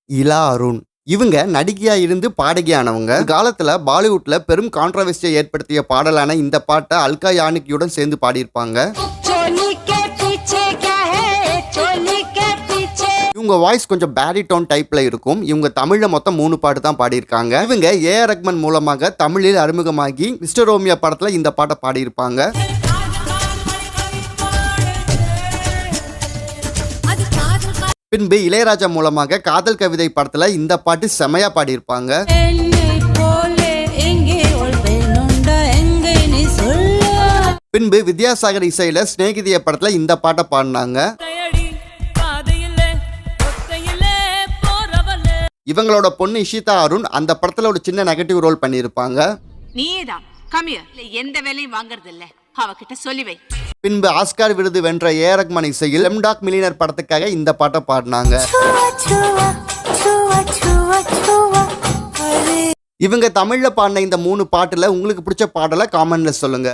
இலா அருண். இவங்க நடிகையா இருந்து பாடகியானவங்க. காலத்துல பாலிவுட்ல பெரும் கான்ட்ரவர்சியை ஏற்படுத்திய பாடலான இந்த பாட்டை அல்கா யானிகியுடன் சேர்ந்து பாடியிருப்பாங்க. இவங்க வாய்ஸ் கொஞ்சம் பேரிடோன் டைப்ல இருக்கும். இவங்க தமிழ்ல மொத்தம் 3 பாட்டு தான் பாடியிருக்காங்க. இவங்க ஏஆர் ரஹ்மான் மூலமாக தமிழில் அறிமுகமாகி மிஸ்டர் ரோமியோ படத்துல இந்த பாட்டை பாடியிருப்பாங்க. பின்பு இளையராஜா மூலமாக காதல் கவிதை படத்துல இந்த பாட்டு செமையா பாடியிருப்பாங்க. பின்பு வித்யாசாகர் இசையில ஸ்நேகிதிய படத்துல இந்த பாட்டை பாடினாங்க. இவங்களோட பொண்ணு இஷிதா அருண் அந்த படத்துல ஒரு சின்ன நெகட்டிவ் ரோல் பண்ணியிருப்பாங்க. நீதான் எந்த வேலையும் வாங்குறது இல்ல, அவகிட்ட சொல்லி வை. பின்பு ஆஸ்கார் விருது வென்ற ஏஆர் ரஹ்மான் இசையில் ஸ்லம்டாக் மில்லியனர் படத்துக்காக இந்த பாட்டை பாடினாங்க. இவங்க தமிழ்ல பாடின இந்த 3 பாட்டுல உங்களுக்கு பிடிச்ச பாடலை காமெண்ட்ல சொல்லுங்க.